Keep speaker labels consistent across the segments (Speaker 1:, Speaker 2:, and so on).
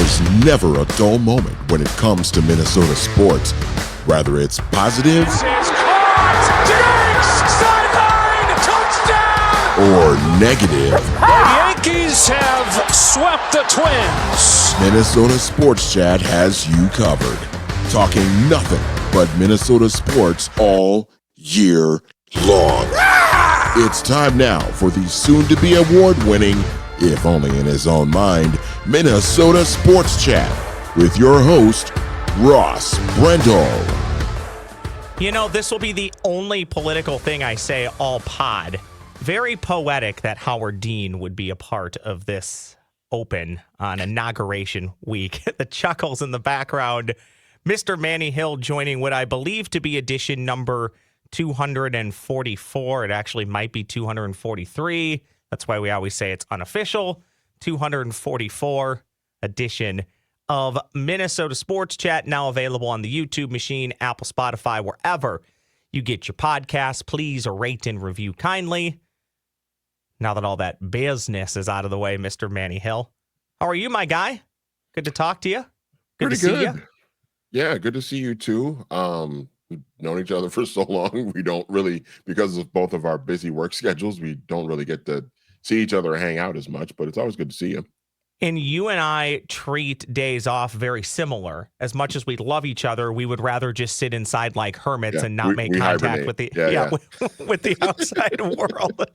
Speaker 1: There's never a dull moment when it comes to Minnesota sports. Whether it's positive or negative.
Speaker 2: The Yankees have swept the Twins.
Speaker 1: Minnesota Sports Chat has you covered. Talking nothing but Minnesota sports all year long. It's time now for the soon-to-be award-winning, if only in his own mind, Minnesota Sports Chat with your host, Ross Brendel.
Speaker 3: You know, this will be the only political thing I say all pod. Very poetic that Howard Dean would be a part of this open on Inauguration Week. The chuckles in the background. Mr. Manny Hill joining what I believe to be edition number 244. It actually might be 243. That's why we always say it's unofficial. 244 edition of Minnesota Sports Chat, now available on the YouTube machine, Apple, Spotify, wherever you get your podcasts. Please rate and review kindly. Now that all that business is out of the way, Mr. Manny Hill. How are you, my guy? Good to talk to you.
Speaker 4: Pretty good. See you. Yeah, good to see you too. We've known each other for so long. We don't really, because of both of our busy work schedules, we don't really get to see each other or hang out as much, but it's always good to see you.
Speaker 3: And you and I treat days off very similar. As much as we love each other, we would rather just sit inside like hermits and not make contact with the with the outside world.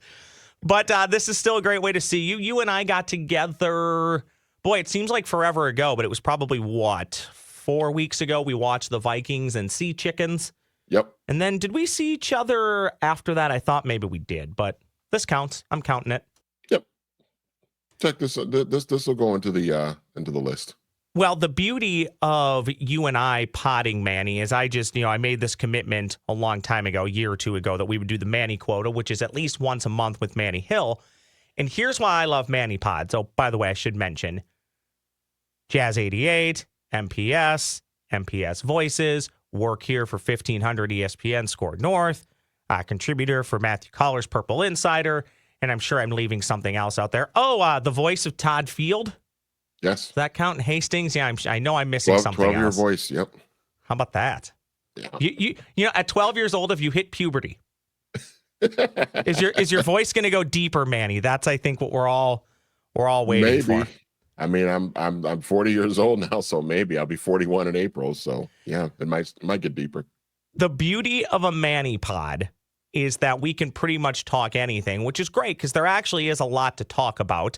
Speaker 3: But this is still a great way to see you. You and I got together, boy, it seems like forever ago, but it was probably, 4 weeks ago we watched the Vikings and Sea Chickens.
Speaker 4: Yep.
Speaker 3: And then did we see each other after that? I thought maybe we did, but this counts. I'm counting it.
Speaker 4: Yep. Check this. This will go into the list.
Speaker 3: Well, the beauty of you and I potting, Manny, is I made this commitment a long time ago, a year or two ago, that we would do the Manny quota, which is at least once a month with Manny Hill. And here's why I love Manny Pod. So, by the way, I should mention Jazz 88, MPS Voices, work here for 1500 ESPN Score North, contributor for Matthew Collar's Purple Insider, and I'm sure I'm leaving something else out there. Oh, the voice of Todd Field.
Speaker 4: Yes.
Speaker 3: Does that count in Hastings? Yeah, I know I'm missing something
Speaker 4: 12
Speaker 3: else.
Speaker 4: 12-year voice, yep.
Speaker 3: How about that?
Speaker 4: Yeah.
Speaker 3: You know, at 12 years old, if you hit puberty, is your voice going to go deeper, Manny? That's, I think, what we're all waiting for.
Speaker 4: I mean, I'm 40 years old now, so maybe I'll be 41 in April. So yeah, it might get deeper.
Speaker 3: The beauty of a Manny Pod is that we can pretty much talk anything, which is great because there actually is a lot to talk about.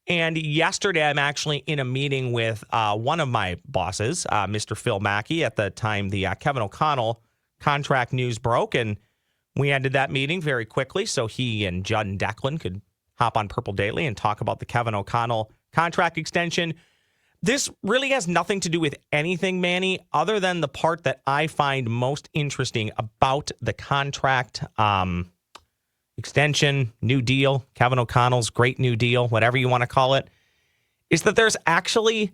Speaker 3: And yesterday, I'm actually in a meeting with one of my bosses, Mr. Phil Mackey. At the time, the Kevin O'Connell contract news broke, and we ended that meeting very quickly so he and Judd and Declan could hop on Purple Daily and talk about the Kevin O'Connell contract extension. This really has nothing to do with anything, Manny, other than the part that I find most interesting about the contract extension, new deal, Kevin O'Connell's great new deal, whatever you want to call it, is that there's actually,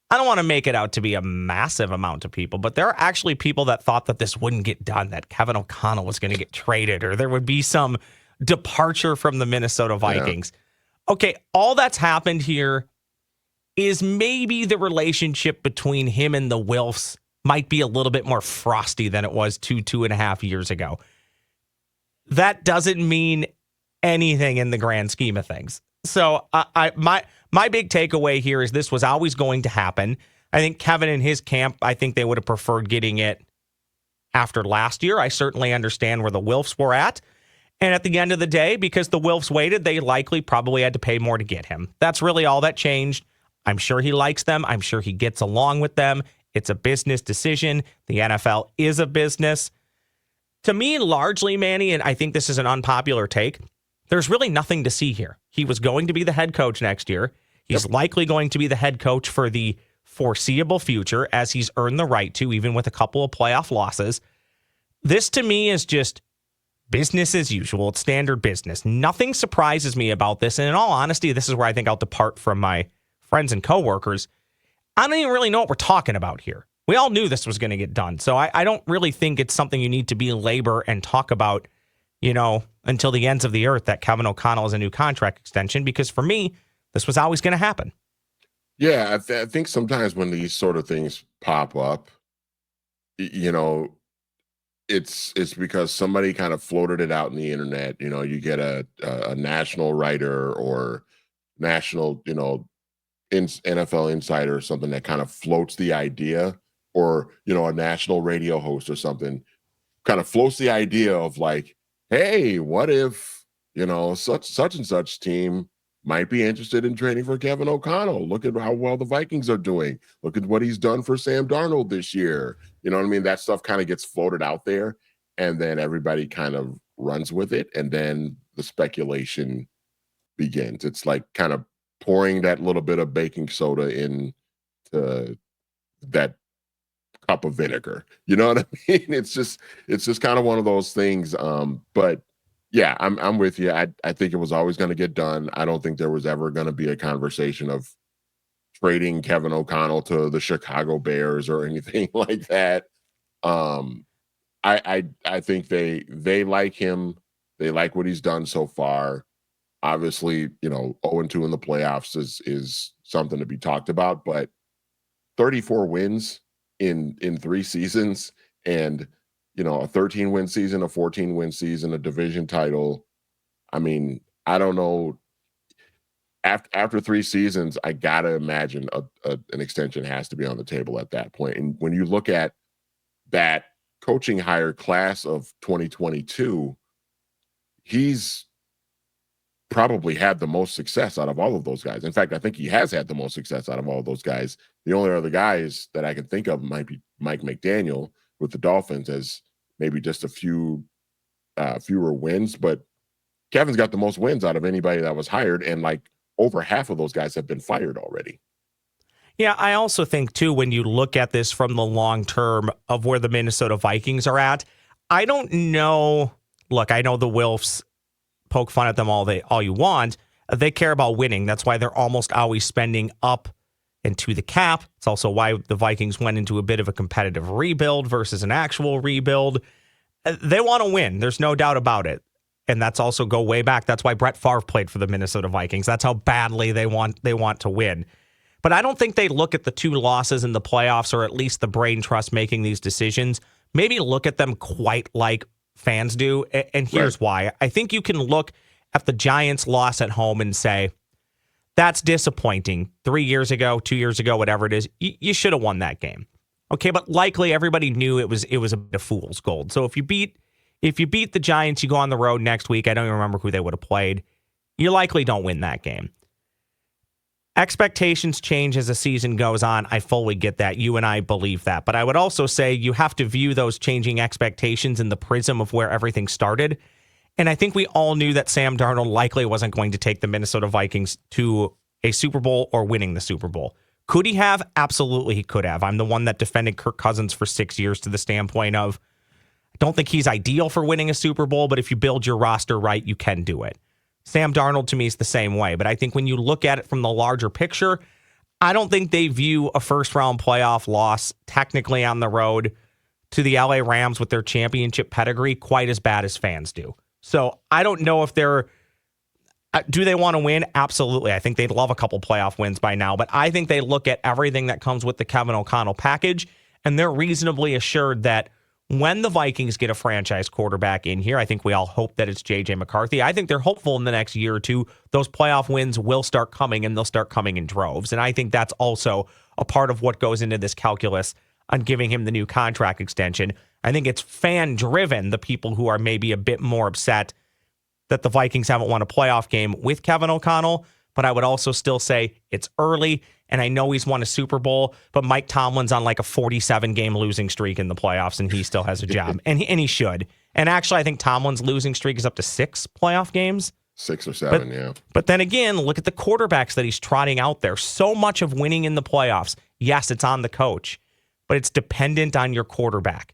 Speaker 3: I don't want to make it out to be a massive amount of people, but there are actually people that thought that this wouldn't get done, that Kevin O'Connell was going to get traded, or there would be some departure from the Minnesota Vikings. Yeah. Okay, all that's happened here is maybe the relationship between him and the Wilfs might be a little bit more frosty than it was 2.5 years ago. That doesn't mean anything in the grand scheme of things. So my big takeaway here is this was always going to happen. I think Kevin and his camp, I think they would have preferred getting it after last year. I certainly understand where the Wilfs were at. And at the end of the day, because the Wilfs waited, they likely probably had to pay more to get him. That's really all that changed. I'm sure he likes them. I'm sure he gets along with them. It's a business decision. The NFL is a business. To me, largely, Manny, and I think this is an unpopular take, there's really nothing to see here. He was going to be the head coach next year. He's likely going to be the head coach for the foreseeable future, as he's earned the right to, even with a couple of playoff losses. This, to me, is just business as usual. It's standard business. Nothing surprises me about this. And in all honesty, this is where I think I'll depart from my friends and coworkers. I don't even really know what we're talking about here. We all knew this was going to get done. So I don't really think it's something you need to belabor and talk about, until the ends of the earth, that Kevin O'Connell is a new contract extension, because for me, this was always going to happen.
Speaker 4: Yeah, I think sometimes when these sort of things pop up, you know, it's because somebody kind of floated it out in the internet. You know, you get a national writer or national, NFL insider or something that kind of floats the idea, or a national radio host or something kind of floats the idea of like, hey, what if such and such team might be interested in trading for Kevin O'Connell? Look at how well the Vikings are doing. Look at what he's done for Sam Darnold this year. You know what I mean? That stuff kind of gets floated out there, and then everybody kind of runs with it, and then the speculation begins. It's like kind of pouring that little bit of baking soda into that cup of vinegar. You know what I mean? It's just kind of one of those things. But yeah, I'm with you. I think it was always going to get done. I don't think there was ever going to be a conversation of trading Kevin O'Connell to the Chicago Bears or anything like that. I think they like him. They like what he's done so far. Obviously, 0-2 in the playoffs is something to be talked about, but 34 wins in 3 seasons, and a 13-win season, a 14-win season, a division title. I mean, I don't know. After 3 seasons, I gotta imagine an extension has to be on the table at that point. And when you look at that coaching hire class of 2022, he's probably had the most success out of all of those guys. In fact, I think he has had the most success out of all of those guys. The only other guys that I can think of might be Mike McDaniel with the Dolphins, as maybe just a few fewer wins. But Kevin's got the most wins out of anybody that was hired, and like over half of those guys have been fired already.
Speaker 3: Yeah, I also think, too, when you look at this from the long term of where the Minnesota Vikings are at, I don't know. Look, I know the Wilfs poke fun at them all you want. They care about winning. That's why they're almost always spending up into the cap. It's also why the Vikings went into a bit of a competitive rebuild versus an actual rebuild. They want to win. There's no doubt about it. And that's also go way back. That's why Brett Favre played for the Minnesota Vikings. That's how badly they want to win. But I don't think they look at the 2 losses in the playoffs, or at least the brain trust making these decisions, maybe look at them quite like fans do. And here's why. I think you can look at the Giants' loss at home and say, that's disappointing. 3 years ago, 2 years ago, whatever it is, you should have won that game. Okay, but likely everybody knew it was a bit of fool's gold. So if you beat the Giants, you go on the road next week. I don't even remember who they would have played. You likely don't win that game. Expectations change as the season goes on. I fully get that. You and I believe that. But I would also say you have to view those changing expectations in the prism of where everything started. And I think we all knew that Sam Darnold likely wasn't going to take the Minnesota Vikings to a Super Bowl or winning the Super Bowl. Could he have? Absolutely, he could have. I'm the one that defended Kirk Cousins for 6 years to the standpoint of, I don't think he's ideal for winning a Super Bowl, but if you build your roster right, you can do it. Sam Darnold, to me, is the same way. But I think when you look at it from the larger picture, I don't think they view a first-round playoff loss technically on the road to the LA Rams with their championship pedigree quite as bad as fans do. So I don't know if do they want to win? Absolutely. I think they'd love a couple playoff wins by now. But I think they look at everything that comes with the Kevin O'Connell package, and they're reasonably assured that when the Vikings get a franchise quarterback in here, I think we all hope that it's J.J. McCarthy. I think they're hopeful in the next year or two, those playoff wins will start coming, and they'll start coming in droves. And I think that's also a part of what goes into this calculus on giving him the new contract extension. I think it's fan-driven, the people who are maybe a bit more upset that the Vikings haven't won a playoff game with Kevin O'Connell. But I would also still say it's early, and I know he's won a Super Bowl, but Mike Tomlin's on like a 47-game losing streak in the playoffs, and he still has a job, and he should. And actually, I think Tomlin's losing streak is up to 6 playoff games.
Speaker 4: 6 or 7, yeah.
Speaker 3: But then again, look at the quarterbacks that he's trotting out there. So much of winning in the playoffs, yes, it's on the coach, but it's dependent on your quarterback.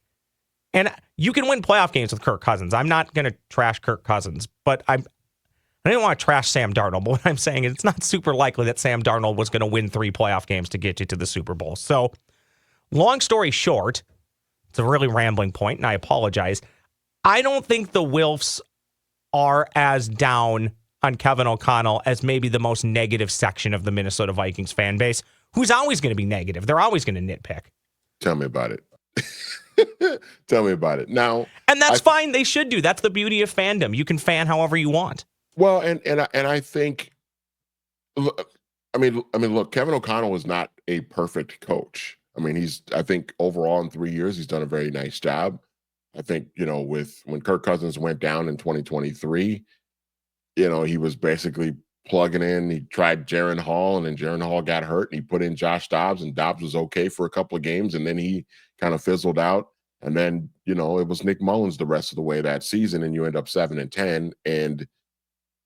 Speaker 3: And you can win playoff games with Kirk Cousins. I'm not going to trash Kirk Cousins, but I didn't want to trash Sam Darnold, but what I'm saying is it's not super likely that Sam Darnold was going to win 3 playoff games to get you to the Super Bowl. So, long story short, it's a really rambling point, and I apologize. I don't think the Wilfs are as down on Kevin O'Connell as maybe the most negative section of the Minnesota Vikings fan base, who's always going to be negative. They're always going to nitpick.
Speaker 4: Tell me about it. Tell me about it. Now,
Speaker 3: and that's fine. They should do. That's the beauty of fandom. You can fan however you want.
Speaker 4: Well, and I think, I mean, look, Kevin O'Connell is not a perfect coach. I mean, I think overall in 3 years, he's done a very nice job. I think, when Kirk Cousins went down in 2023, he was basically plugging in. He tried Jaren Hall, and then Jaren Hall got hurt, and he put in Josh Dobbs, and Dobbs was okay for a couple of games, and then he kind of fizzled out. And then, it was Nick Mullins the rest of the way that season, and you end up 7-10, and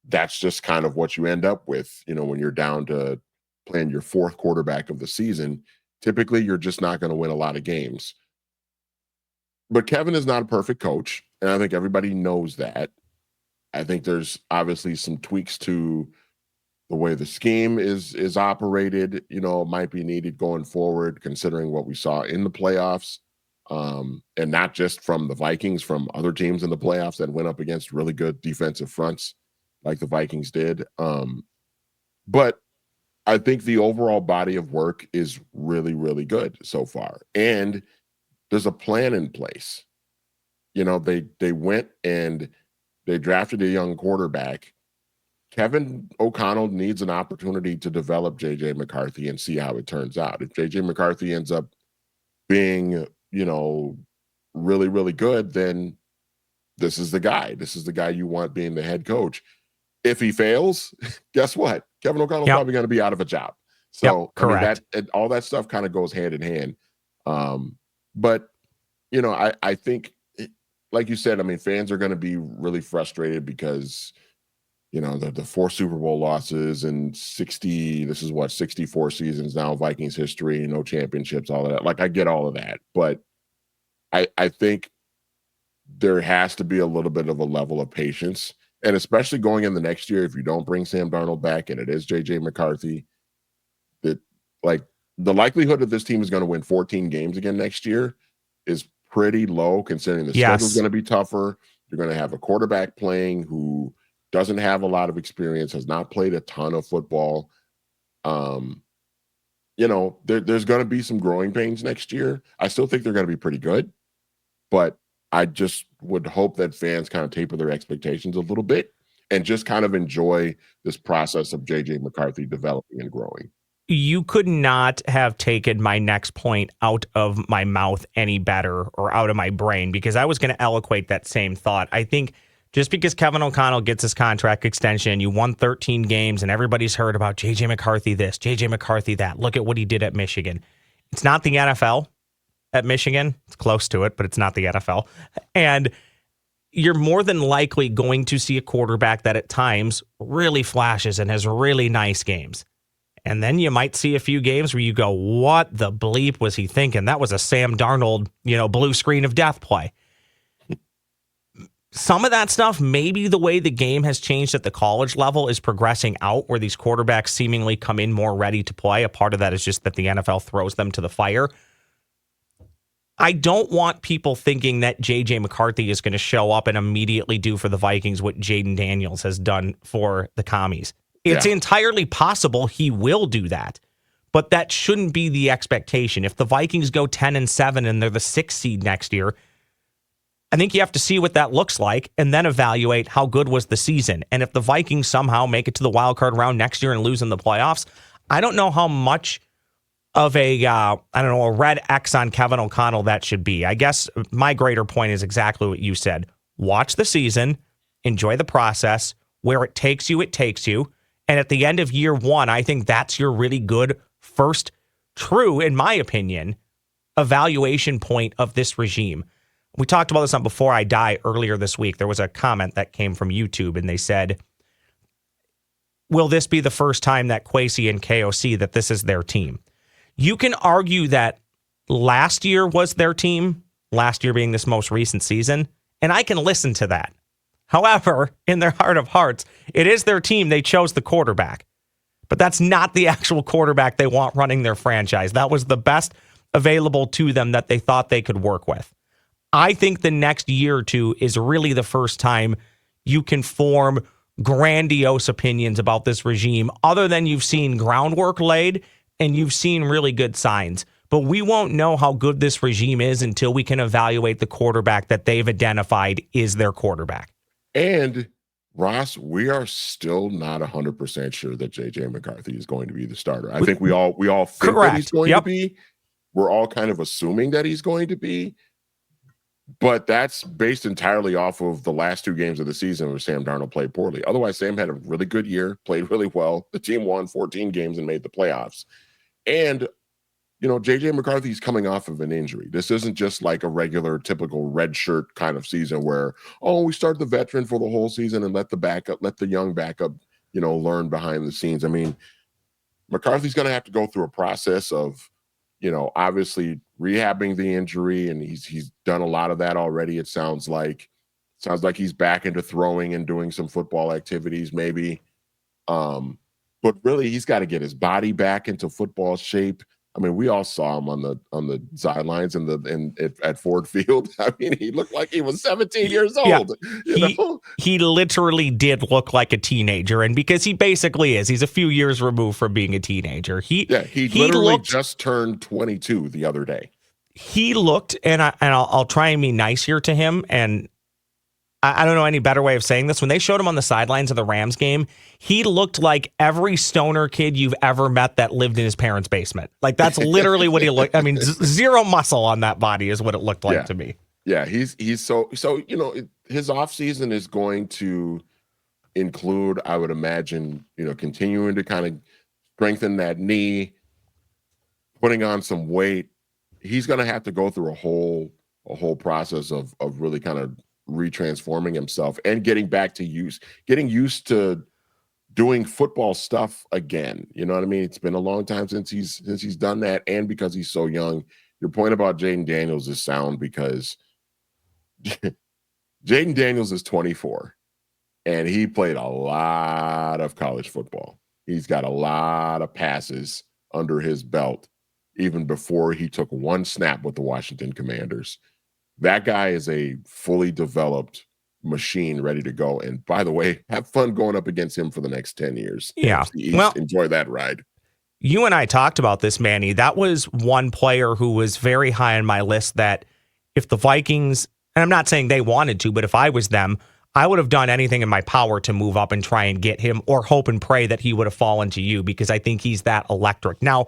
Speaker 4: that's just kind of what you end up with, when you're down to playing your fourth quarterback of the season. Typically, you're just not going to win a lot of games. But Kevin is not a perfect coach, and I think everybody knows that. I think there's obviously some tweaks to the way the scheme is operated, might be needed going forward, considering what we saw in the playoffs, and not just from the Vikings, from other teams in the playoffs that went up against really good defensive fronts like the Vikings did. But I think the overall body of work is really, really good so far. And there's a plan in place. They went and they drafted a young quarterback. Kevin O'Connell needs an opportunity to develop J.J. McCarthy and see how it turns out. If J.J. McCarthy ends up being, really, really good, then this is the guy. This is the guy you want being the head coach. If he fails, guess what? Kevin O'Connell's probably going to be out of a job. So
Speaker 3: correct.
Speaker 4: All that stuff kind of goes hand in hand. But, I think, like you said, fans are going to be really frustrated because, the 4 Super Bowl losses and 64 seasons now, Vikings history, no championships, all of that. Like, I get all of that. But I think there has to be a little bit of a level of patience. And especially going in the next year, if you don't bring Sam Darnold back and it is J.J. McCarthy, that the likelihood that this team is going to win 14 games again next year is pretty low, considering the schedule is going to be tougher. You're going to have a quarterback playing who doesn't have a lot of experience, has not played a ton of football. There's going to be some growing pains next year. I still think they're going to be pretty good, but I just would hope that fans kind of taper their expectations a little bit and just kind of enjoy this process of J.J. McCarthy developing and growing.
Speaker 3: You could not have taken my next point out of my mouth any better, or out of my brain, because I was going to eloquate that same thought. I think just because Kevin O'Connell gets his contract extension, you won 13 games, and everybody's heard about J.J. McCarthy this, J.J. McCarthy that. Look at what he did at Michigan. It's not the NFL at Michigan. It's close to it, but it's not the NFL. And you're more than likely going to see a quarterback that at times really flashes and has really nice games. And then you might see a few games where you go, what the bleep was he thinking? That was a Sam Darnold, blue screen of death play. Some of that stuff, maybe the way the game has changed at the college level is progressing out, where these quarterbacks seemingly come in more ready to play. A part of that is just that the NFL throws them to the fire. I don't want people thinking that J.J. McCarthy is going to show up and immediately do for the Vikings what Jaden Daniels has done for the Commies. It's entirely possible he will do that, but that shouldn't be the expectation. If the Vikings go 10-7 and they're the 6th seed next year, I think you have to see what that looks like and then evaluate how good was the season. And if the Vikings somehow make it to the wild card round next year and lose in the playoffs, I don't know how much of a red X on Kevin O'Connell that should be. I guess my greater point is exactly what you said. Watch the season, enjoy the process. Where it takes you, it takes you. And at the end of year one, I think that's your really good first true, in my opinion, evaluation point of this regime. We talked about this on Before I Die earlier this week. There was a comment that came from YouTube, and they said, will this be the first time that Kwesi and KOC, that this is their team? You can argue that last year was their team, last year being this most recent season, and I can listen to that. However, in their heart of hearts, it is their team. They chose the quarterback. But that's not the actual quarterback they want running their franchise. That was the best available to them that they thought they could work with. I think the next year or two is really the first time you can form grandiose opinions about this regime, other than you've seen groundwork laid and you've seen really good signs. But we won't know how good this regime is until we can evaluate the quarterback that they've identified is their quarterback.
Speaker 4: And Ross, we are still not 100% sure that JJ McCarthy is going to be the starter. I think we all think that he's going to be. We're all kind of assuming that he's going to be, but that's based entirely off of the last 2 games of the season where Sam Darnold played poorly. Otherwise, Sam had a really good year, played really well. The team won 14 games and made the playoffs. And JJ McCarthy's coming off of an injury. This isn't just like a regular, typical red shirt kind of season where, we start the veteran for the whole season and let the young backup, learn behind the scenes. I mean, McCarthy's going to have to go through a process of, obviously rehabbing the injury, and he's done a lot of that already. It sounds like he's back into throwing and doing some football activities, maybe. But really, he's got to get his body back into football shape. I mean, we all saw him on the sidelines at Ford Field. I mean, he looked like he was 17 years old.
Speaker 3: Yeah. He literally did look like a teenager, and because he basically is, he's a few years removed from being a teenager. He
Speaker 4: literally just turned 22 the other day.
Speaker 3: He looked, and I'll try and be nice here to him, and I don't know any better way of saying this. When they showed him on the sidelines of the Rams game, he looked like every stoner kid you've ever met that lived in his parents' basement. Like, that's literally what he looked. I mean, zero muscle on that body is what it looked like to me.
Speaker 4: Yeah, he's so his offseason is going to include, I would imagine, continuing to kind of strengthen that knee, putting on some weight. He's going to have to go through a whole process of really kind of retransforming himself and getting used to doing football stuff again. You know what I mean? It's been a long time since he's done that, and because he's so young. Your point about Jaden Daniels is sound, because Jaden Daniels is 24 and he played a lot of college football. He's got a lot of passes under his belt even before he took one snap with the Washington Commanders. That guy is a fully developed machine ready to go. And by the way, have fun going up against him for the next 10 years.
Speaker 3: Yeah.
Speaker 4: Enjoy that ride.
Speaker 3: You and I talked about this, Manny. That was one player who was very high on my list that if the Vikings, and I'm not saying they wanted to, but if I was them, I would have done anything in my power to move up and try and get him, or hope and pray that he would have fallen to you, because I think he's that electric. Now,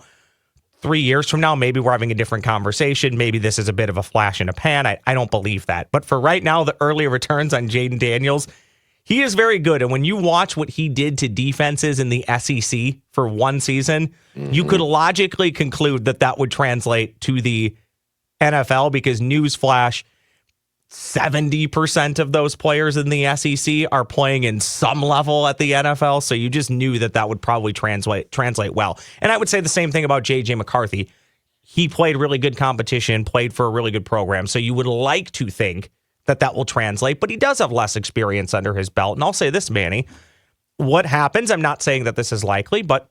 Speaker 3: 3 years from now, maybe we're having a different conversation. Maybe this is a bit of a flash in a pan. I don't believe that. But for right now, the early returns on Jaden Daniels, he is very good. And when you watch what he did to defenses in the SEC for one season, you could logically conclude that would translate to the NFL, because newsflash, 70% of those players in the SEC are playing in some level at the NFL. So you just knew that would probably translate well. And I would say the same thing about JJ McCarthy. He played really good competition, played for a really good program. So you would like to think that will translate, but he does have less experience under his belt. And I'll say this, Manny, what happens, I'm not saying that this is likely, but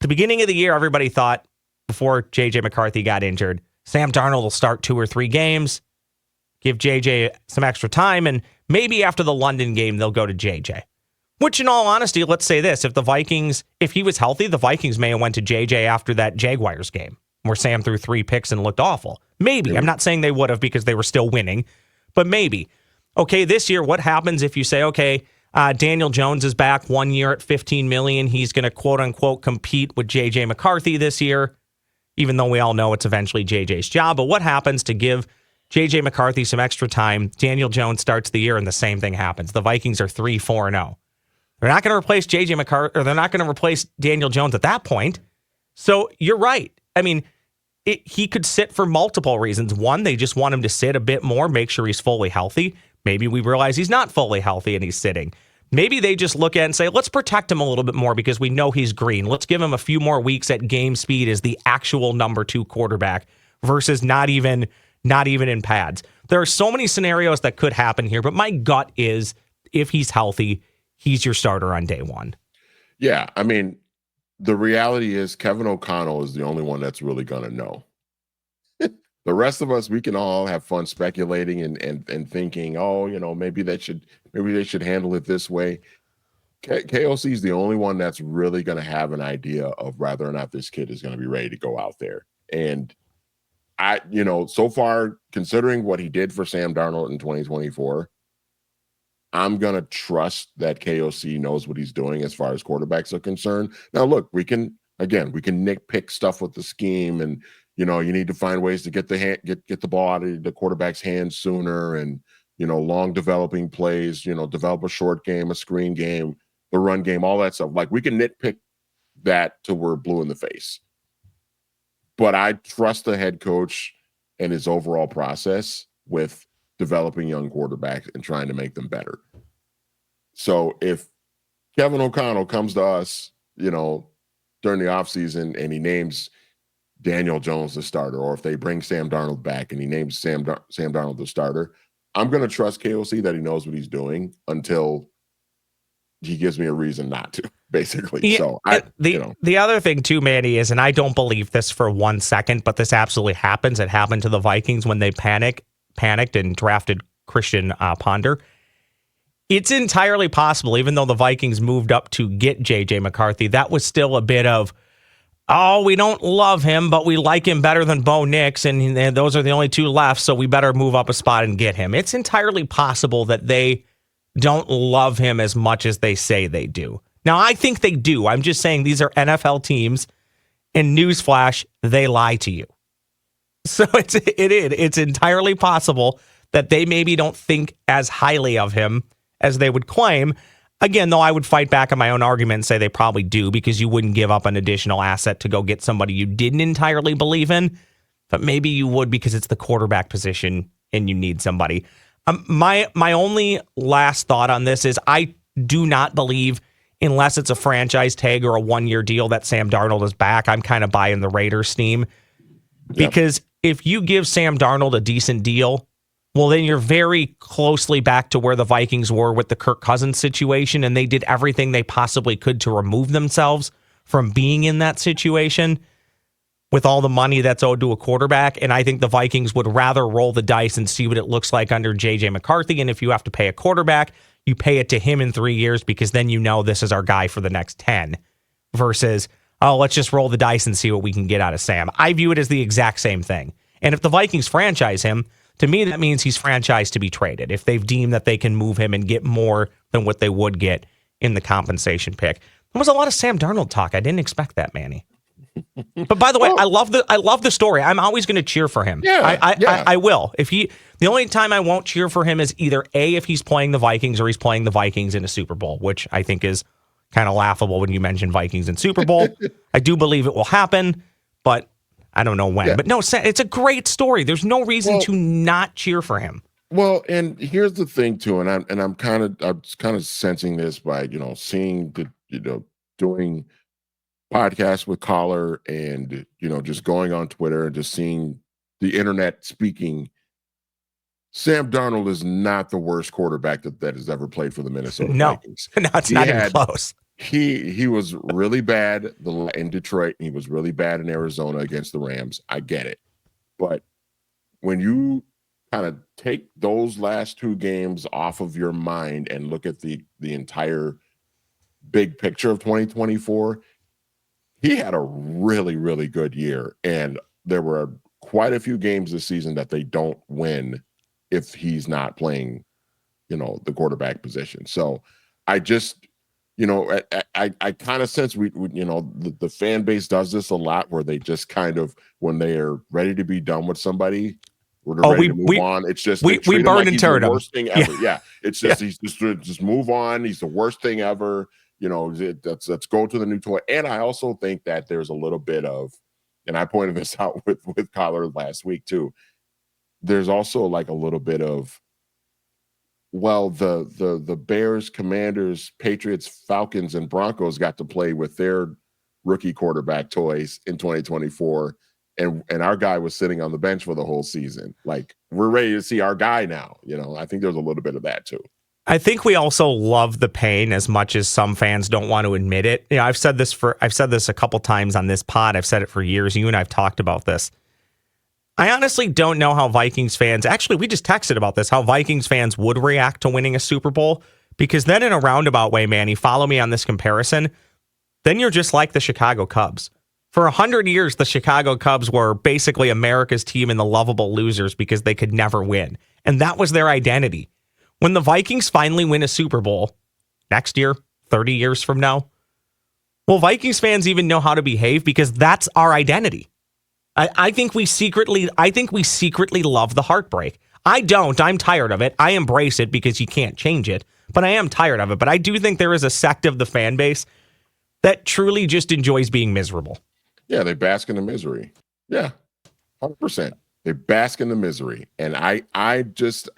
Speaker 3: the beginning of the year, everybody thought, before JJ McCarthy got injured, Sam Darnold will start 2 or 3 games, give JJ some extra time, and maybe after the London game, they'll go to JJ. Which, in all honesty, let's say this, if he was healthy, the Vikings may have went to JJ after that Jaguars game, where Sam threw 3 picks and looked awful. Maybe. I'm not saying they would have, because they were still winning, but maybe. Okay, this year, what happens if you say, okay, Daniel Jones is back 1 year at $15 million. He's going to, quote unquote, compete with JJ McCarthy this year, even though we all know it's eventually JJ's job. But what happens to give JJ McCarthy some extra time? Daniel Jones starts the year and the same thing happens. The Vikings are 3-4-0. They're not going to replace JJ McCarthy, or they're not going to replace Daniel Jones at that point. So you're right. I mean, he could sit for multiple reasons. One, they just want him to sit a bit more, make sure he's fully healthy. Maybe we realize he's not fully healthy and he's sitting. Maybe they just look at it and say, let's protect him a little bit more because we know he's green. Let's give him a few more weeks at game speed as the actual number 2 quarterback versus not even in pads. There are so many scenarios that could happen here, but my gut is if he's healthy, he's your starter on day one.
Speaker 4: Yeah, I mean, the reality is Kevin O'Connell is the only one that's really going to know. The rest of us, we can all have fun speculating and thinking, maybe they should handle it this way. KOC is the only one that's really going to have an idea of whether or not this kid is going to be ready to go out there. And so far, considering what he did for Sam Darnold in 2024, I'm going to trust that KOC knows what he's doing as far as quarterbacks are concerned. Now, look, we can nitpick stuff with the scheme, and you need to find ways to get the ball out of the quarterback's hands sooner, and long developing plays, develop a short game, a screen game, the run game, all that stuff. Like, we can nitpick that till we're blue in the face. But I trust the head coach and his overall process with developing young quarterbacks and trying to make them better. So if Kevin O'Connell comes to us, during the offseason and he names Daniel Jones the starter, or if they bring Sam Darnold back and he names Sam Darnold the starter, I'm going to trust KOC that he knows what he's doing until he gives me a reason not to, basically.
Speaker 3: Yeah,
Speaker 4: so
Speaker 3: the other thing too, Manny, is, and I don't believe this for 1 second, but this absolutely happens. It happened to the Vikings when they panicked and drafted Christian Ponder. It's entirely possible, even though the Vikings moved up to get J.J. McCarthy, that was still a bit of, we don't love him, but we like him better than Bo Nix, and those are the only two left, so we better move up a spot and get him. It's entirely possible that they don't love him as much as they say they do. Now, I think they do. I'm just saying these are NFL teams, and newsflash, they lie to you. So it's entirely possible that they maybe don't think as highly of him as they would claim. Again, though, I would fight back on my own argument and say they probably do, because you wouldn't give up an additional asset to go get somebody you didn't entirely believe in. But maybe you would because it's the quarterback position and you need somebody. My only last thought on this is I do not believe, unless it's a franchise tag or a 1-year deal, that Sam Darnold is back. I'm kind of buying the Raiders steam. Because if you give Sam Darnold a decent deal, well, then you're very closely back to where the Vikings were with the Kirk Cousins situation, and they did everything they possibly could to remove themselves from being in that situation with all the money that's owed to a quarterback. And I think the Vikings would rather roll the dice and see what it looks like under J.J. McCarthy. And if you have to pay a quarterback, you pay it to him in 3 years, because then this is our guy for the next 10, versus, let's just roll the dice and see what we can get out of Sam. I view it as the exact same thing. And if the Vikings franchise him, to me, that means he's franchised to be traded if they've deemed that they can move him and get more than what they would get in the compensation pick. There was a lot of Sam Darnold talk. I didn't expect that, Manny. But by the way, I love the story. I'm always going to cheer for him. I will. The only time I won't cheer for him is either A, if he's playing the Vikings, or he's playing the Vikings in a Super Bowl, which I think is kind of laughable when you mention Vikings in Super Bowl. I do believe it will happen, but I don't know when. Yeah. But no, it's a great story. There's no reason to not cheer for him.
Speaker 4: Well, and here's the thing too, and I'm kind of sensing this by seeing the doing podcasts with Collar, and just going on Twitter and just seeing the internet speaking. Sam Darnold is not the worst quarterback that has ever played for the Minnesota Vikings.
Speaker 3: No, it's not even close.
Speaker 4: He was really bad in Detroit. He was really bad in Arizona against the Rams. I get it. But when you kind of take those last 2 games off of your mind and look at the entire big picture of 2024, he had a really, really good year. And there were quite a few games this season that they don't win if he's not playing, the quarterback position. So I just, I kind of sense the fan base does this a lot, where they just kind of, when they are ready to be done with somebody, when they're ready to move on, it's just
Speaker 3: we burn and turn him.
Speaker 4: Worst thing ever. Yeah, it's just he's just move on. He's the worst thing ever. Let's go to the new toy. And I also think that there's a little bit of, and I pointed this out with Collar last week too. There's also like a little bit of, well, the Bears, Commanders, Patriots, Falcons, and Broncos got to play with their rookie quarterback toys in 2024, and our guy was sitting on the bench for the whole season. Like, we're ready to see our guy now. I think there's a little bit of that too.
Speaker 3: I think we also love the pain as much as some fans don't want to admit it. I've said this a couple times on this pod. I've said it for years. You and I've talked about this. I honestly don't know how Vikings fans, actually, we just texted about this, how Vikings fans would react to winning a Super Bowl, Because then in a roundabout way, Manny, follow me on this comparison, then you're just like the Chicago Cubs. For 100 years, the Chicago Cubs were basically America's team and the lovable losers because they could never win. And that was their identity. When the Vikings finally win a Super Bowl next year, 30 years from now, well, Vikings fans even know how to behave because that's our identity. I think we secretly love the heartbreak. I don't. I'm tired of it. I embrace it because you can't change it, but I am tired of it. But I do think there is a sect of the fan base that truly just enjoys being miserable.
Speaker 4: Yeah, they bask in the misery. Yeah, 100%. They bask in the misery. And I just,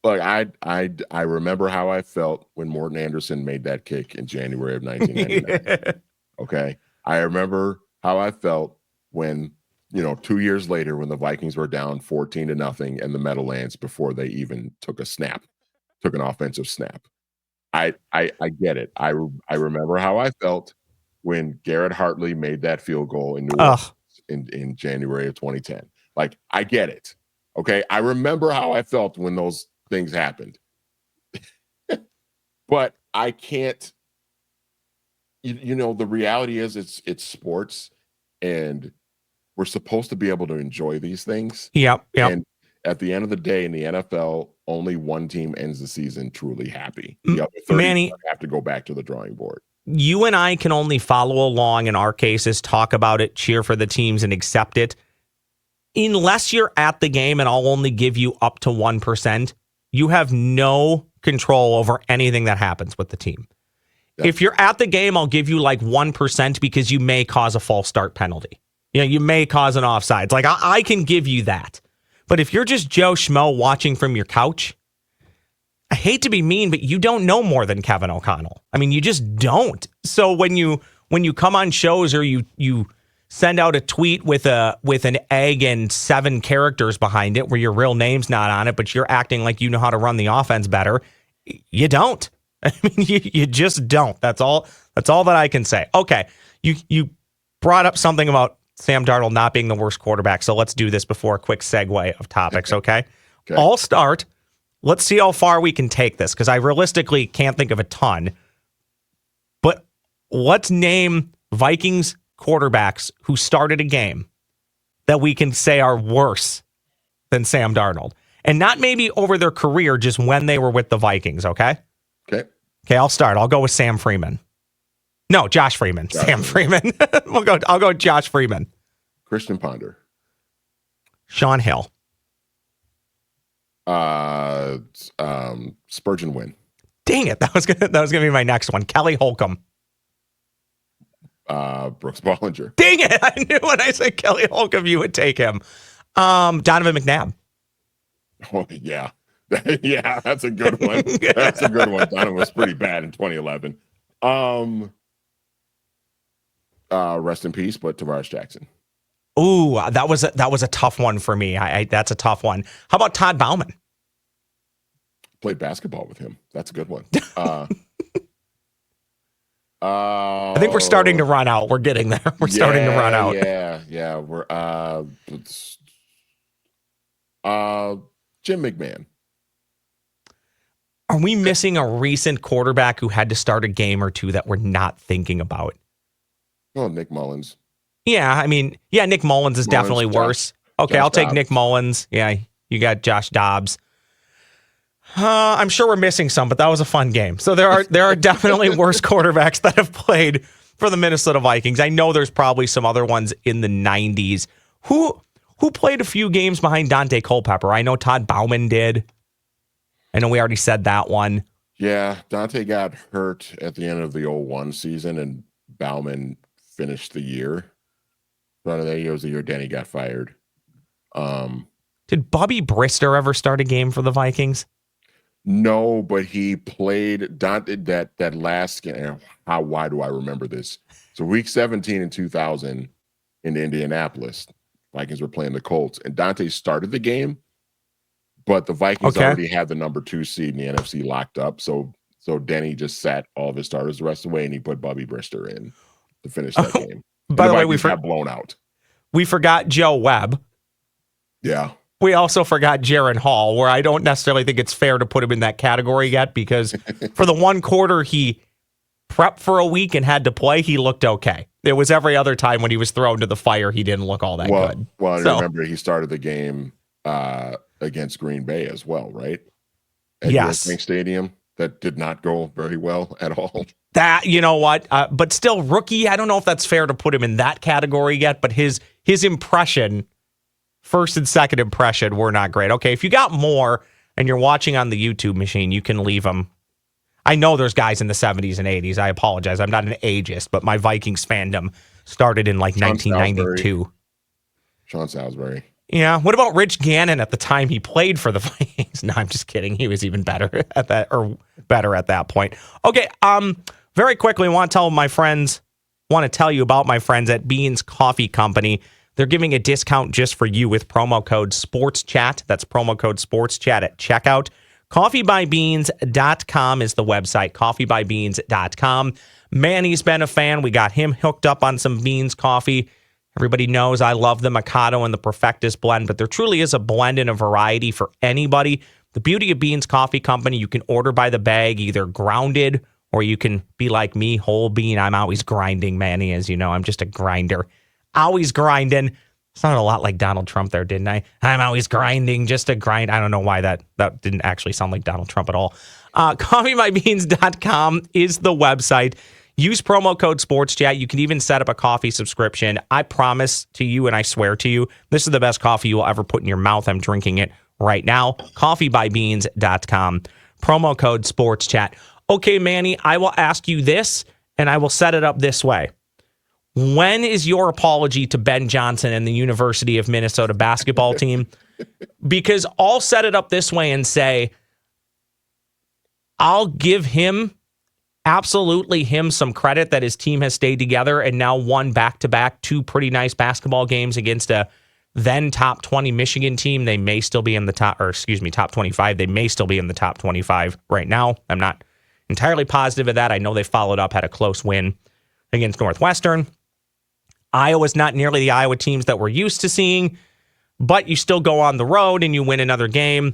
Speaker 4: look, I remember how I felt when Morton Anderson made that kick in January of 1999. Okay? I remember how I felt when, 2 years later when the Vikings were down 14-0 in the Meadowlands before they even took an offensive snap. I get it. I remember how I felt when Garrett Hartley made that field goal in New Orleans in January of 2010. Like, I get it. Okay. I remember how I felt when those things happened. But I can't, the reality is it's sports and we're supposed to be able to enjoy these things.
Speaker 3: Yep.
Speaker 4: And at the end of the day in the NFL, only one team ends the season truly happy. The other 30
Speaker 3: Manny,
Speaker 4: have to go back to the drawing board.
Speaker 3: You and I can only follow along in our cases, talk about it, cheer for the teams, and accept it. Unless you're at the game, and I'll only give you up to 1%, you have no control over anything that happens with the team. Yep. If you're at the game, I'll give you like 1% because you may cause a false start penalty. You may cause an offsides. Like, I can give you that. But if you're just Joe Schmo watching from your couch, I hate to be mean, but you don't know more than Kevin O'Connell. I mean, you just don't. So when you come on shows or you send out a tweet with an egg and 7 characters behind it where your real name's not on it, but you're acting like you know how to run the offense better, you don't. I mean, you just don't. That's all that I can say. Okay, you brought up something about Sam Darnold not being the worst quarterback, so let's do this before a quick segue of topics, okay? I'll start. Let's see how far we can take this, because I realistically can't think of a ton. But let's name Vikings quarterbacks who started a game that we can say are worse than Sam Darnold. And not maybe over their career, just when they were with the Vikings, okay? Okay, I'll start. I'll go with Sam Freeman. No, Josh Freeman. Sam Freeman. I'll go with Josh Freeman.
Speaker 4: Christian Ponder.
Speaker 3: Sean Hill.
Speaker 4: Spurgeon Wynn.
Speaker 3: Dang it. That was gonna be my next one. Kelly Holcomb.
Speaker 4: Brooks Bollinger.
Speaker 3: Dang it. I knew when I said Kelly Holcomb, you would take him. Donovan McNabb.
Speaker 4: Oh, yeah. Yeah, that's a good one. That's a good one. Donovan was pretty bad in 2011. Rest in peace, but Tavares Jackson.
Speaker 3: Ooh, that was a tough one for me. That's a tough one. How about Todd Bouman?
Speaker 4: Played basketball with him. That's a good one.
Speaker 3: I think we're starting to run out. We're getting there. We're starting to run out.
Speaker 4: Yeah. We're Jim McMahon.
Speaker 3: Are we missing a recent quarterback who had to start a game or two that we're not thinking about?
Speaker 4: Oh, Nick Mullins.
Speaker 3: Yeah, I mean, Nick Mullins is definitely worse. Okay, I'll take Nick Mullins. Yeah, you got Josh Dobbs. I'm sure we're missing some, but that was a fun game. So there are definitely worse quarterbacks that have played for the Minnesota Vikings. I know there's probably some other ones in the 90s. Who played a few games behind Dante Culpepper? I know Todd Bouman did. I know we already said that one.
Speaker 4: Yeah, Dante got hurt at the end of the 01 season, and Bauman finished the year. But I think it was the year Danny got fired.
Speaker 3: Did Bobby Brister ever start a game for the Vikings?
Speaker 4: No, but he played Dante that last game. Why do I remember this? So week 17 in 2000 in Indianapolis, Vikings were playing the Colts, and Dante started the game, but the Vikings already had the number 2 seed in the NFC locked up. So Denny just sat all of his starters the rest of the way, and he put Bobby Brister in to finish that game.
Speaker 3: By the way, we
Speaker 4: got blown out.
Speaker 3: We forgot Joe Webb.
Speaker 4: Yeah.
Speaker 3: we also forgot Jaron Hall, where I don't necessarily think it's fair to put him in that category yet, because for the one quarter he prepped for a week and had to play, he looked okay. It was every other time when he was thrown to the fire, he didn't look all that good.
Speaker 4: Well, I remember he started the game against Green Bay as well, right? At
Speaker 3: yes.
Speaker 4: York Stadium. That did not go very well at all.
Speaker 3: That, you know what? But still, rookie, I don't know if that's fair to put him in that category yet, but his impression, first and second impression, were not great. Okay, if you got more and you're watching on the YouTube machine, you can leave them. I know there's guys in the 70s and 80s. I apologize. I'm not an ageist, but my Vikings fandom started in like 1992.
Speaker 4: Sean Salisbury.
Speaker 3: Yeah. What about Rich Gannon at the time he played for the Vikings? No, I'm just kidding. He was even better at that, or better at that point. Okay. Very quickly, I want to tell you about my friends at Beans Coffee Company. They're giving a discount just for you with promo code SportsChat. That's promo code SportsChat at checkout. CoffeeByBeans.com is the website. CoffeeByBeans.com. Manny's been a fan. We got him hooked up on some Beans coffee. Everybody knows I love the Mikado and the Perfectus blend, but there truly is a blend and a variety for anybody. The beauty of Beans Coffee Company, you can order by the bag, either grounded, or you can be like me, whole bean. I'm always grinding, Manny, as you know. I'm just a grinder. Always grinding. Sounded a lot like Donald Trump there, didn't I? I'm always grinding, just a grind. I don't know why that didn't actually sound like Donald Trump at all. CoffeeByBeans.com is the website. Use promo code SportsChat. You can even set up a coffee subscription. I promise to you, and I swear to you, this is the best coffee you will ever put in your mouth. I'm drinking it right now. CoffeeByBeans.com. Promo code SportsChat. Okay, Manny, I will ask you this, and I will set it up this way. When is your apology to Ben Johnson and the University of Minnesota basketball team? Because I'll set it up this way and say, I'll give him some credit that his team has stayed together and now won back-to-back 2 pretty nice basketball games against a then top 20 Michigan team. They may still be in the top 25. They may still be in the top 25 right now. I'm not entirely positive of that. I know they followed up, had a close win against Northwestern. Iowa's not nearly the Iowa teams that we're used to seeing, but you still go on the road and you win another game.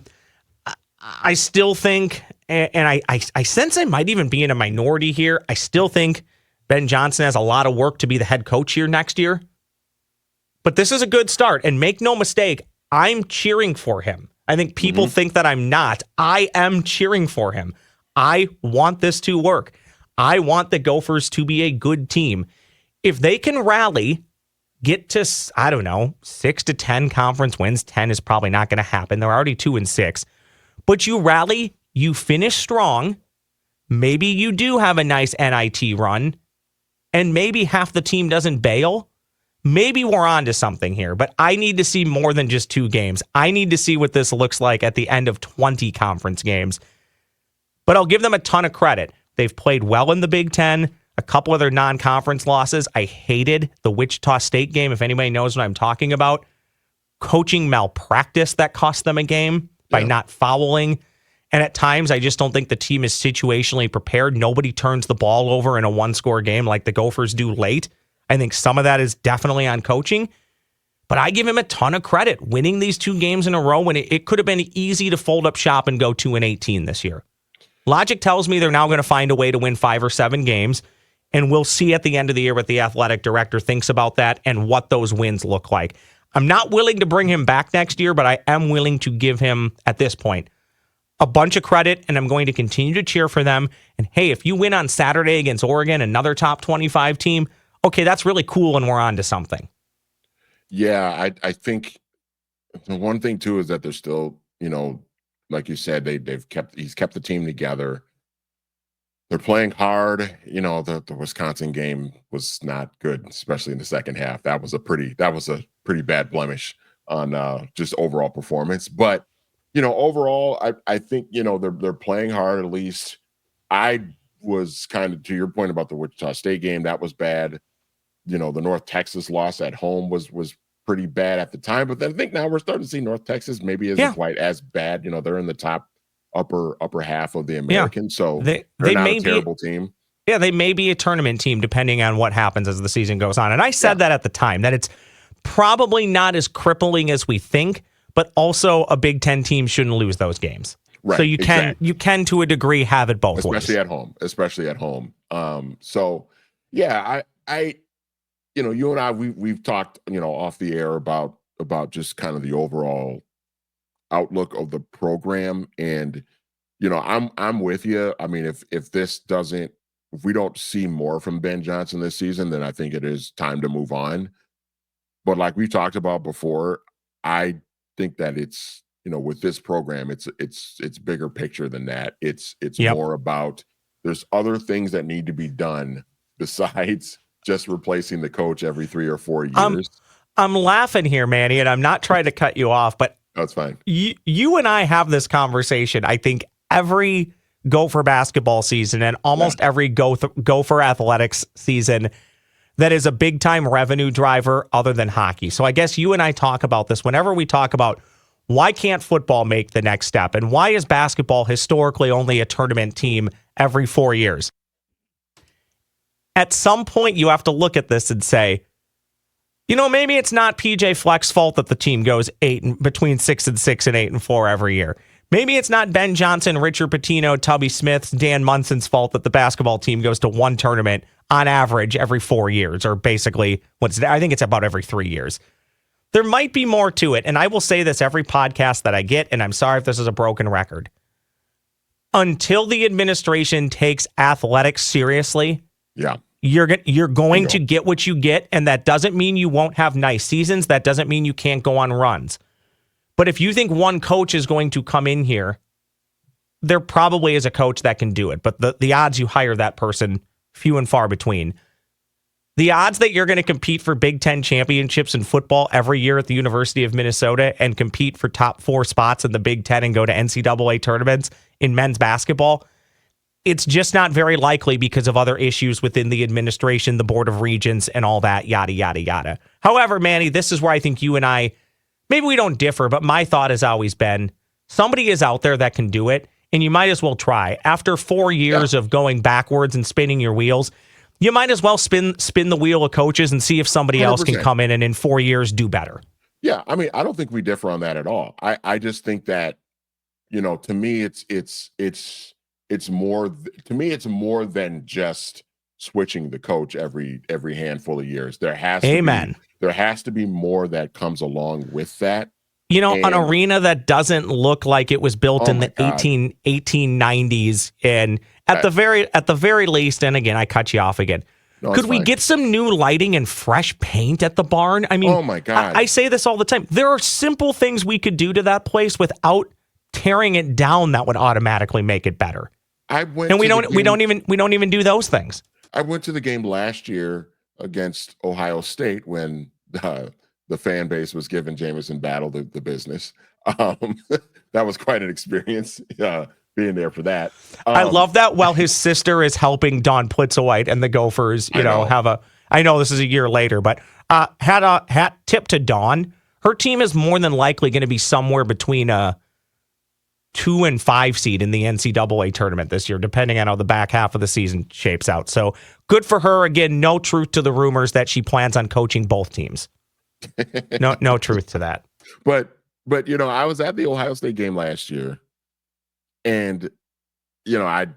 Speaker 3: I still think, and I sense I might even be in a minority here, I still think Ben Johnson has a lot of work to be the head coach here next year. But this is a good start, and make no mistake, I'm cheering for him. I think people think that I'm not. I am cheering for him. I want this to work. I want the Gophers to be a good team. If they can rally, get to, 6 to 10 conference wins, 10 is probably not going to happen. They're already 2-6. But you rally, you finish strong. Maybe you do have a nice NIT run, and maybe half the team doesn't bail. Maybe we're on to something here, but I need to see more than just 2 games. I need to see what this looks like at the end of 20 conference games. But I'll give them a ton of credit. They've played well in the Big Ten. A couple of their non-conference losses. I hated the Wichita State game, if anybody knows what I'm talking about. Coaching malpractice that cost them a game by not fouling. And at times, I just don't think the team is situationally prepared. Nobody turns the ball over in a 1-score game like the Gophers do late. I think some of that is definitely on coaching. But I give him a ton of credit. Winning these 2 games in a row when it could have been easy to fold up shop and go 2-18 this year. Logic tells me they're now going to find a way to win 5 or 7 games. And we'll see at the end of the year what the athletic director thinks about that and what those wins look like. I'm not willing to bring him back next year, but I am willing to give him, at this point, a bunch of credit, and I'm going to continue to cheer for them. And hey, if you win on Saturday against Oregon, another top 25 team, okay, that's really cool, and we're on to something.
Speaker 4: Yeah, I think the one thing, too, is that they're still, like you said, he's kept the team together. They're playing hard. The Wisconsin game was not good, especially in the second half. That was a pretty bad blemish on just overall performance. But overall, I think they're playing hard. At least I was kind of, to your point about the Wichita State game, that was bad. The North Texas loss at home was pretty bad at the time. But then I think now we're starting to see North Texas maybe isn't quite as bad. They're in the top upper half of the American, so they're not a terrible team. Yeah, they may be a tournament team depending on what happens as the season goes on. And I said that at the time, that it's probably not as crippling as we think,
Speaker 3: but also a Big Ten team shouldn't lose those games.
Speaker 4: Right.
Speaker 3: So you can to a degree have it both ways.
Speaker 4: Especially at home. So yeah, I you and I we've talked, off the air about just kind of the overall outlook of the program. And I'm with you. I mean, if we don't see more from Ben Johnson this season, then I think it is time to move on. But like we talked about before, I think that it's, with this program, it's bigger picture than that. It's more about, there's other things that need to be done besides just replacing the coach every 3 or 4 years.
Speaker 3: I'm laughing here, Manny, and I'm not trying to cut you off, but
Speaker 4: that's fine.
Speaker 3: You and I have this conversation, I think, every Gopher basketball season and almost every Gopher athletics season that is a big-time revenue driver other than hockey. So I guess you and I talk about this whenever we talk about why can't football make the next step, and why is basketball historically only a tournament team every 4 years? At some point, you have to look at this and say, maybe it's not PJ Fleck's fault that the team goes between 6-6 and 8-4 every year. Maybe it's not Ben Johnson, Richard Pitino, Tubby Smith's, Dan Munson's fault that the basketball team goes to one tournament on average every 4 years, or basically, I think it's about every 3 years. There might be more to it, and I will say this every podcast that I get, and I'm sorry if this is a broken record. Until the administration takes athletics seriously, you're going to get what you get, and that doesn't mean you won't have nice seasons. That doesn't mean you can't go on runs. But if you think one coach is going to come in here, there probably is a coach that can do it. But the odds you hire that person, few and far between. The odds that you're going to compete for Big Ten championships in football every year at the University of Minnesota and compete for top 4 spots in the Big Ten and go to NCAA tournaments in men's basketball, it's just not very likely because of other issues within the administration, the Board of Regents, and all that, yada, yada, yada. However, Manny, this is where I think you and I, maybe we don't differ, but my thought has always been, somebody is out there that can do it, and you might as well try. After 4 years of going backwards and spinning your wheels, you might as well spin the wheel of coaches and see if somebody
Speaker 4: 100%.
Speaker 3: else can come in and in 4 years do better.
Speaker 4: Yeah, I mean, I don't think we differ on that at all. I just think that, to me, it's more. To me, it's more than just switching the coach every handful of years. There has to be more that comes along with that.
Speaker 3: An arena that doesn't look like it was built in the 1890s, and at the very least, and again, I cut you off again.
Speaker 4: No,
Speaker 3: could we get some new lighting and fresh paint at the barn? I mean,
Speaker 4: oh my God.
Speaker 3: I say this all the time. There are simple things we could do to that place without tearing it down that would automatically make it better. We don't even do those things.
Speaker 4: I went to the game last year against Ohio State when the fan base was giving Jamison Battle the business. That was quite an experience being there for that.
Speaker 3: I love that while his sister is helping Dawn Plitzowite and the Gophers, I know this is a year later, but had a hat tip to Dawn. Her team is more than likely going to be somewhere between a 2 and 5 seed in the NCAA tournament this year, depending on how the back half of the season shapes out. So good for her. Again, no truth to the rumors that she plans on coaching both teams. No truth to that.
Speaker 4: But I was at the Ohio State game last year, and I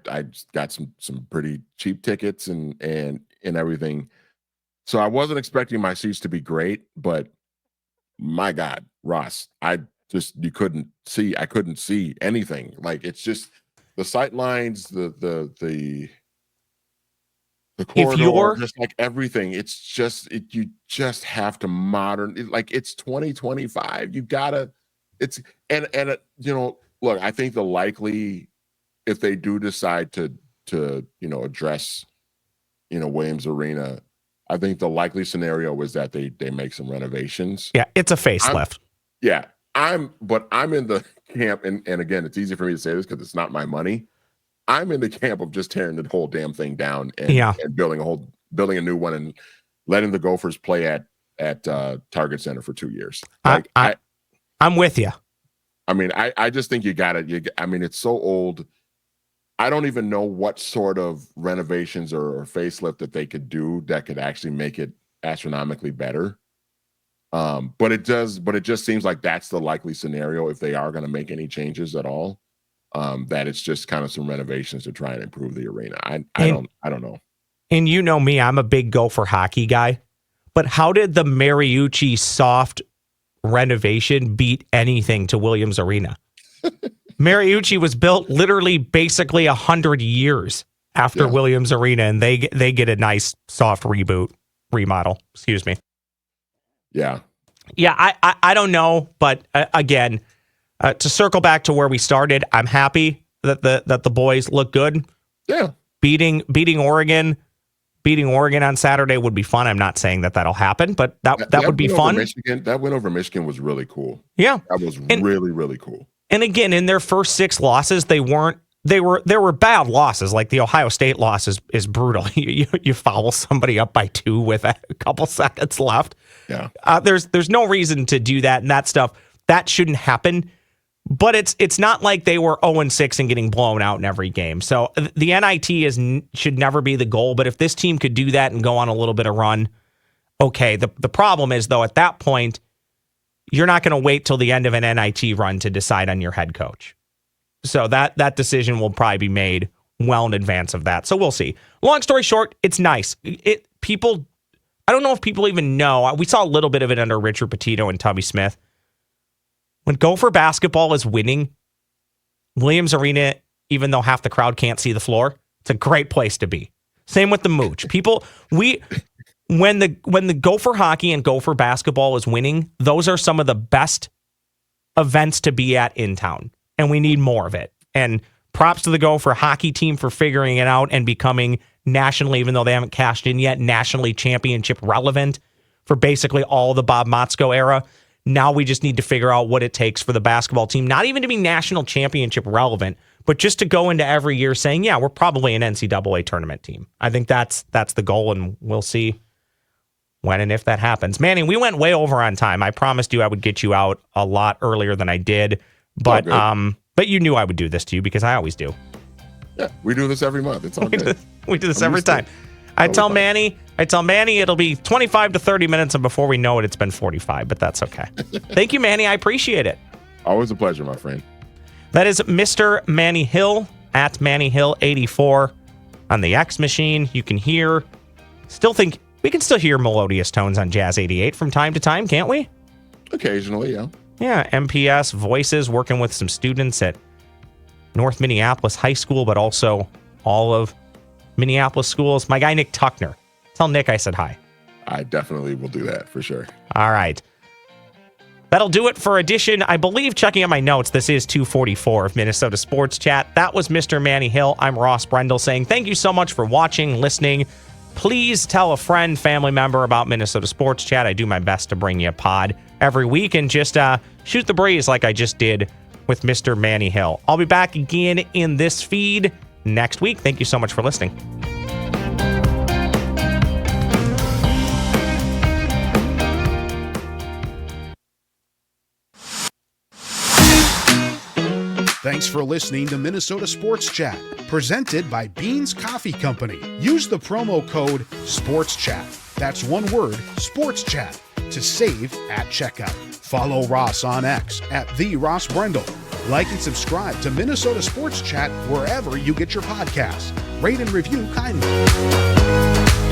Speaker 4: got some pretty cheap tickets and everything. So I wasn't expecting my seats to be great, but my God, Ross, I couldn't see anything. Like, it's just the sight lines, the corridor, just like everything. It's just you just have to it's 2025. You gotta. Look, I think if they do decide to address Williams Arena, I think the likely scenario is that they make some renovations.
Speaker 3: Yeah, it's a facelift.
Speaker 4: I'm in the camp, and again, it's easy for me to say this because it's not my money. I'm in the camp of just tearing the whole damn thing down and building a new one and letting the Gophers play at Target Center for 2 years.
Speaker 3: I'm with you.
Speaker 4: I mean, I just think it's so old. I don't even know what sort of renovations or facelift that they could do that could actually make it astronomically better. But it just seems like that's the likely scenario if they are going to make any changes at all. That it's just kind of some renovations to try and improve the arena. I don't know.
Speaker 3: And you know me, I'm a big Gopher hockey guy. But how did the Mariucci soft renovation beat anything to Williams Arena? Mariucci was built literally basically 100 years after Williams Arena, and they get a nice soft remodel. Excuse me.
Speaker 4: Yeah.
Speaker 3: Yeah, I don't know, but again, to circle back to where we started, I'm happy that the boys look good.
Speaker 4: Yeah.
Speaker 3: Beating Oregon on Saturday would be fun. I'm not saying that that'll happen, but that would be fun.
Speaker 4: That win over Michigan was really cool.
Speaker 3: Yeah.
Speaker 4: That was really, really cool.
Speaker 3: And again, in their first 6 losses, there were bad losses. Like the Ohio State loss is brutal. You foul somebody up by 2 with a couple seconds left.
Speaker 4: Yeah.
Speaker 3: There's no reason to do that, and that stuff that shouldn't happen. But it's not like they were 0-6 and getting blown out in every game. So the NIT should never be the goal. But if this team could do that and go on a little bit of run, okay. The problem is, though, at that point, you're not going to wait till the end of an NIT run to decide on your head coach. So that decision will probably be made well in advance of that. So we'll see. Long story short, it's nice. I don't know if people even know. We saw a little bit of it under Richard Petito and Tubby Smith. When Gopher basketball is winning, Williams Arena, even though half the crowd can't see the floor, it's a great place to be. Same with the Mooch. When the Gopher hockey and Gopher basketball is winning, those are some of the best events to be at in town. And we need more of it. And props to the Gopher hockey team for figuring it out and becoming nationally, even though they haven't cashed in yet, nationally championship relevant for basically all the Bob Motzko era. Now we just need to figure out what it takes for the basketball team, not even to be national championship relevant, but just to go into every year saying, yeah, we're probably an NCAA tournament team. I think that's the goal, and we'll see when and if that happens. Manny, we went way over on time. I promised you I would get you out a lot earlier than I did, but you knew I would do this to you because I always do.
Speaker 4: Yeah, we do this every month. It's all good.
Speaker 3: We do this every time. I tell Manny it'll be 25 to 30 minutes, and before we know it, it's been 45, but that's okay. Thank you, Manny. I appreciate it.
Speaker 4: Always a pleasure, my friend.
Speaker 3: That is Mr. Manny Hill at Manny Hill 84 on the X machine. You can hear, we can still hear melodious tones on Jazz 88 from time to time, can't we?
Speaker 4: Occasionally, yeah. Yeah,
Speaker 3: MPS voices, working with some students at North Minneapolis High School, but also all of Minneapolis schools. My guy, Nick Tuckner. Tell Nick I said hi.
Speaker 4: I definitely will do that for sure.
Speaker 3: All right. That'll do it for edition, I believe, checking out my notes, this is 244 of Minnesota Sports Chat. That was Mr. Manny Hill. I'm Ross Brendel saying thank you so much for watching, listening. Please tell a friend, family member about Minnesota Sports Chat. I do my best to bring you a pod every week and just shoot the breeze like I just did with Mr. Manny Hill. I'll be back again in this feed next week. Thank you so much for listening.
Speaker 5: Thanks for listening to Minnesota Sports Chat, presented by Beans Coffee Company. Use the promo code SPORTSCHAT. That's one word, Sports Chat, to save at checkout. Follow Ross on X at @TheRossBrendel. Like and subscribe to Minnesota Sports Chat wherever you get your podcasts. Rate and review kindly.